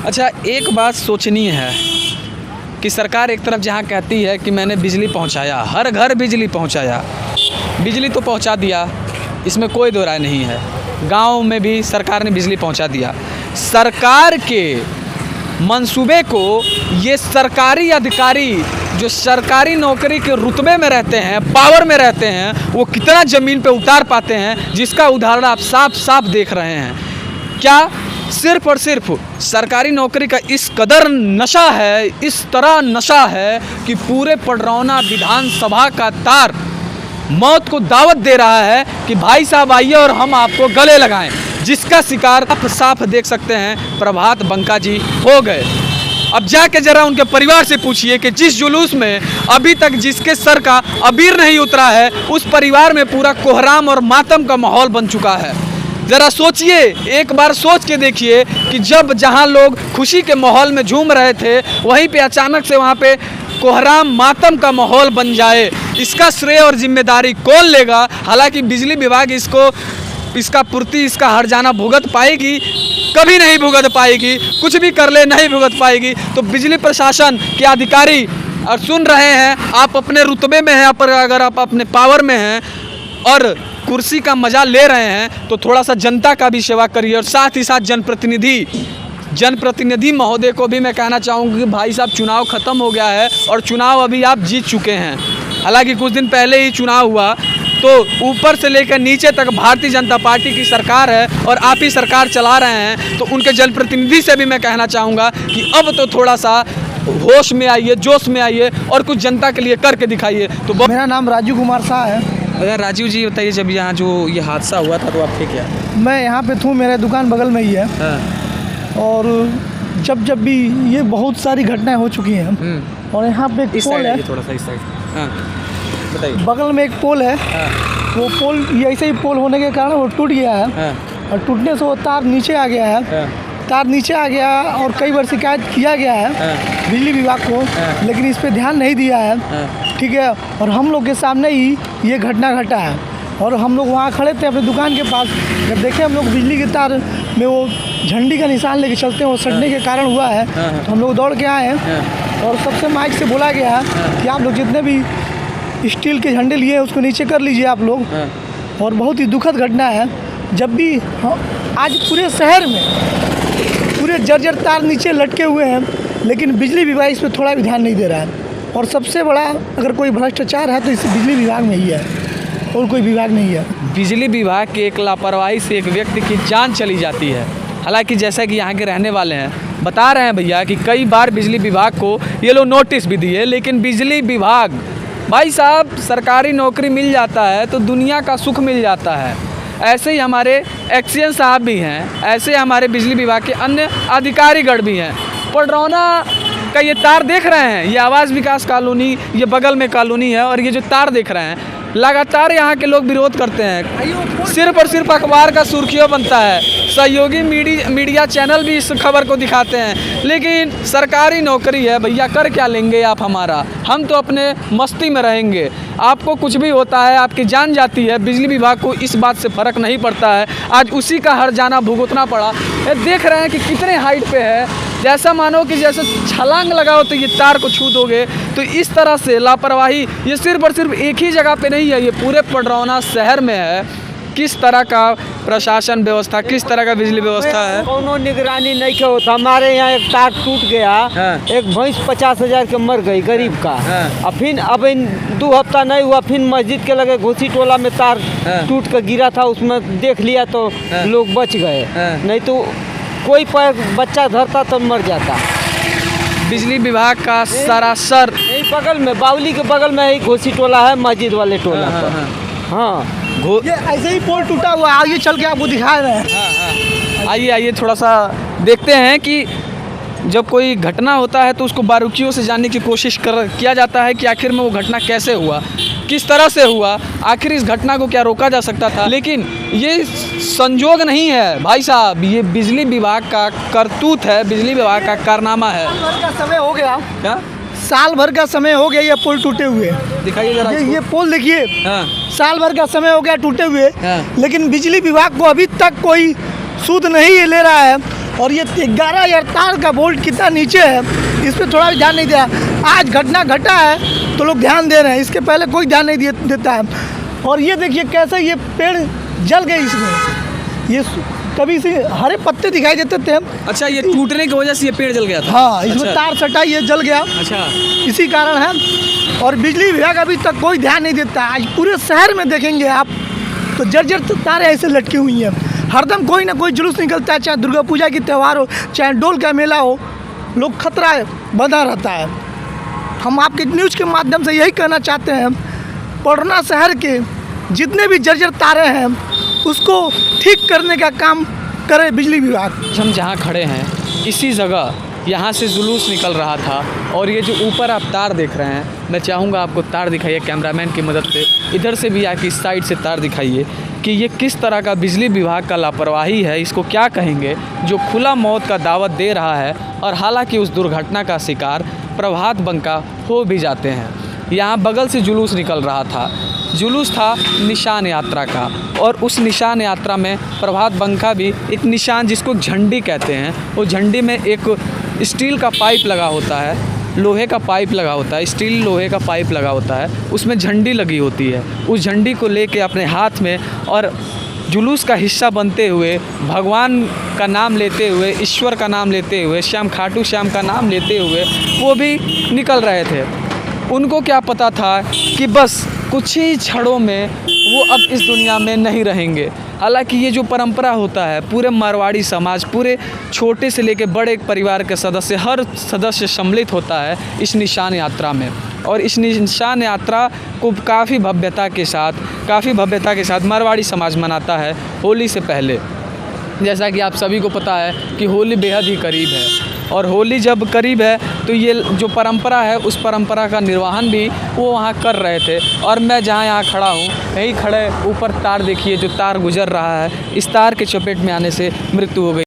अच्छा, एक बात सोचनीय है कि सरकार एक तरफ जहाँ कहती है कि मैंने बिजली पहुँचाया, हर घर बिजली पहुँचाया, बिजली तो पहुँचा दिया, इसमें कोई दो राय नहीं है। गांव में भी सरकार ने बिजली पहुँचा दिया। सरकार के मंसूबे को ये सरकारी अधिकारी जो सरकारी नौकरी के रुतबे में रहते हैं, पावर में रहते हैं, वो कितना ज़मीन पे उतार पाते हैं, जिसका उदाहरण आप साफ साफ देख रहे हैं। क्या सिर्फ और सिर्फ सरकारी नौकरी का इस कदर नशा है, इस तरह नशा है कि पूरे पडरौना विधानसभा का तार मौत को दावत दे रहा है कि भाई साहब आइए और हम आपको गले लगाएं, जिसका शिकार आप साफ देख सकते हैं प्रभात बंका जी हो गए। अब जाके जरा उनके परिवार से पूछिए कि जिस जुलूस में अभी तक जिसके सर का अबीर नहीं उतरा है, उस परिवार में पूरा कोहराम और मातम का माहौल बन चुका है। ज़रा सोचिए, एक बार सोच के देखिए कि जब जहां लोग खुशी के माहौल में झूम रहे थे, वहीं पे अचानक से वहां पे कोहराम मातम का माहौल बन जाए, इसका श्रेय और जिम्मेदारी कौन लेगा? हालांकि बिजली विभाग इसका पूर्ति, इसका हर्जाना भुगत पाएगी, कभी नहीं भुगत पाएगी, कुछ भी कर ले नहीं भुगत पाएगी। तो बिजली प्रशासन के अधिकारी और सुन रहे हैं, आप अपने रुतबे में हैं, पर अगर आप अपने पावर में हैं और कुर्सी का मजा ले रहे हैं, तो थोड़ा सा जनता का भी सेवा करिए। और साथ ही साथ जनप्रतिनिधि महोदय को भी मैं कहना चाहूँगा कि भाई साहब, चुनाव ख़त्म हो गया है और चुनाव अभी आप जीत चुके हैं। हालांकि कुछ दिन पहले ही चुनाव हुआ, तो ऊपर से लेकर नीचे तक भारतीय जनता पार्टी की सरकार है और आप ही सरकार चला रहे हैं। तो उनके जनप्रतिनिधि से भी मैं कहना चाहूँगा कि अब तो थोड़ा सा होश में आइए, जोश में आइए और कुछ जनता के लिए करके दिखाइए। तो मेरा नाम राजू कुमार शाह है। अगर राजीव जी बताइए, जब यहाँ जो ये हादसा हुआ था तो आप थे क्या? मैं यहाँ पे था, मेरे दुकान बगल में ही है। और जब भी ये बहुत सारी घटनाएं हो चुकी हैं। और यहाँ पे एक पोल है, थोड़ा सा इस साइड, हाँ बताइए। बगल में एक पोल है। वो पोल ऐसे ही पोल होने के कारण वो टूट गया है। और टूटने से वो तार नीचे आ गया है। तार नीचे आ गया और कई बार शिकायत किया गया है बिजली विभाग को, लेकिन इस पे ध्यान नहीं दिया है। ठीक है। और हम लोग के सामने ही ये घटना घटा है। और हम लोग वहाँ खड़े थे अपनी दुकान के पास, जब देखे हम लोग बिजली के तार में वो झंडी का निशान लेके चलते हैं, वो सटने के कारण हुआ है। तो हम लोग दौड़ के आए हैं और सबसे माइक से बोला गया है कि आप लोग जितने भी स्टील के झंडे लिए उसको नीचे कर लीजिए आप लोग। और बहुत ही दुखद घटना है। जब भी आज पूरे शहर में पूरे जर्जर तार नीचे लटके हुए हैं, लेकिन बिजली विभाग इस पर थोड़ा भी ध्यान नहीं दे रहा है। और सबसे बड़ा अगर कोई भ्रष्टाचार है तो इस बिजली विभाग में ही है, और कोई विभाग नहीं है। बिजली विभाग की एक लापरवाही से एक व्यक्ति की जान चली जाती है। हालांकि जैसा कि यहाँ के रहने वाले हैं बता रहे हैं भैया कि कई बार बिजली विभाग को ये लोग नोटिस भी दिए, लेकिन बिजली विभाग, भाई साहब, सरकारी नौकरी मिल जाता है तो दुनिया का सुख मिल जाता है। ऐसे ही हमारे एक्सीएन साहब भी हैं, ऐसे हमारे बिजली विभाग के अन्य अधिकारीगण भी हैं। पडरौना का ये तार देख रहे हैं, ये आवास विकास कॉलोनी, ये बगल में कॉलोनी है, और ये जो तार देख रहे हैं, लगातार यहाँ के लोग विरोध करते हैं। सिर्फ और सिर्फ अखबार का सुर्खियों बनता है, सहयोगी मीडिया चैनल भी इस खबर को दिखाते हैं, लेकिन सरकारी नौकरी है भैया, कर क्या लेंगे आप हमारा? हम तो अपने मस्ती में रहेंगे। आपको कुछ भी होता है, आपकी जान जाती है, बिजली विभाग को इस बात से फ़र्क नहीं पड़ता है। आज उसी का हर्जाना भुगतना पड़ा। ये देख रहे हैं कि कितने हाइट पे है, जैसा मानो कि जैसे छलांग लगाओ तो ये तार को छू दोगे। तो इस तरह से लापरवाही ये सिर्फ और सिर्फ एक ही जगह पे नहीं है, ये पूरे पडरौना शहर में है। किस तरह का प्रशासन व्यवस्था, किस तरह का बिजली व्यवस्था है, कोनो निगरानी नहीं के होता। हमारे यहाँ एक तार टूट गया, एक भैंस 50,000 के मर गई गरीब का। अब 2 हफ्ता नहीं हुआ, फिर मस्जिद के लगे घोसी टोला में तार टूट कर गिरा था, उसमें देख लिया तो लोग बच गए, नहीं तो कोई बच्चा धरता तो मर जाता। बिजली विभाग का सरासर यही बगल में, बावली के बगल में ही घोसी टोला है, मस्जिद वाले टोला पर। हाँ, ये ऐसे ही पोल टूटा हुआ है, आइए चल के आपको दिखा रहे हैं। आइए थोड़ा सा देखते हैं कि जब कोई घटना होता है तो उसको बारीकियों से जानने की कोशिश किया जाता है कि आखिर में वो घटना कैसे हुआ, किस तरह से हुआ, आखिर इस घटना को क्या रोका जा सकता था। लेकिन ये संजोग नहीं है भाई साहब, ये बिजली विभाग का करतूत है, बिजली विभाग का कारनामा है। साल भर का समय हो गया, क्या साल भर का समय हो गया ये पुल टूटे हुए। दिखाइए जरा ये पुल देखिए, साल भर का समय हो गया टूटे हुए, लेकिन बिजली विभाग को अभी तक कोई सूद नहीं ले रहा है। और ये 11,000 तार का बोल्ट कितना नीचे है, इस पर थोड़ा भी ध्यान नहीं दिया। आज घटना घटा है तो लोग ध्यान दे रहे हैं, इसके पहले कोई ध्यान नहीं देता है। और ये देखिए कैसे ये पेड़ जल गए, इसमें ये कभी से हरे पत्ते दिखाई देते थे। अच्छा, ये टूटने की वजह से ये पेड़ जल गया था? हाँ, इसमें अच्छा। तार सटा, ये जल गया। अच्छा, इसी कारण है। और बिजली विभाग अभी तक कोई ध्यान नहीं देता। आज पूरे शहर में देखेंगे आप तो जर्जर तारें ऐसे लटकी हुई हैं। हरदम कोई ना कोई जुलूस निकलता है, चाहे दुर्गा पूजा की त्यौहार हो, चाहे डोल का मेला हो, लोग खतरा बंधा रहता है। हम आपके न्यूज़ के माध्यम से यही कहना चाहते हैं, पटना शहर के जितने भी जर्जर तारे हैं उसको ठीक करने का काम करे बिजली विभाग। हम जहाँ खड़े हैं इसी जगह यहाँ से जुलूस निकल रहा था, और ये जो ऊपर आप तार देख रहे हैं, मैं चाहूँगा आपको तार दिखाइए कैमरामैन की मदद से, इधर से भी आके इस साइड से तार दिखाइए कि ये किस तरह का बिजली विभाग का लापरवाही है, इसको क्या कहेंगे, जो खुला मौत का दावत दे रहा है और हालांकि उस दुर्घटना का शिकार प्रभात बंका हो भी जाते हैं। यहाँ बगल से जुलूस निकल रहा था, जुलूस था निशान यात्रा का, और उस निशान यात्रा में प्रभात बंका भी एक निशान, जिसको झंडी कहते हैं, वो झंडी में एक स्टील का पाइप लगा होता है, लोहे का पाइप लगा होता है, स्टील लोहे का पाइप लगा होता है, उसमें झंडी लगी होती है। उस झंडी को लेके अपने हाथ में और जुलूस का हिस्सा बनते हुए, भगवान का नाम लेते हुए, ईश्वर का नाम लेते हुए, श्याम खाटू श्याम का नाम लेते हुए वो भी निकल रहे थे। उनको क्या पता था कि बस कुछ ही क्षणों में वो अब इस दुनिया में नहीं रहेंगे। हालांकि ये जो परंपरा होता है, पूरे मारवाड़ी समाज, पूरे छोटे से लेकर बड़े परिवार के सदस्य, हर सदस्य सम्मिलित होता है इस निशान यात्रा में, और इस निशान यात्रा को काफ़ी भव्यता के साथ मारवाड़ी समाज मनाता है होली से पहले। जैसा कि आप सभी को पता है कि होली बेहद ही करीब है, और होली जब करीब है तो ये जो परंपरा है उस परंपरा का निर्वहन भी वो वहाँ कर रहे थे। और मैं जहाँ यहाँ खड़ा हूँ, यहीं खड़े ऊपर तार देखिए, जो तार गुजर रहा है, इस तार के चपेट में आने से मृत्यु हो गई।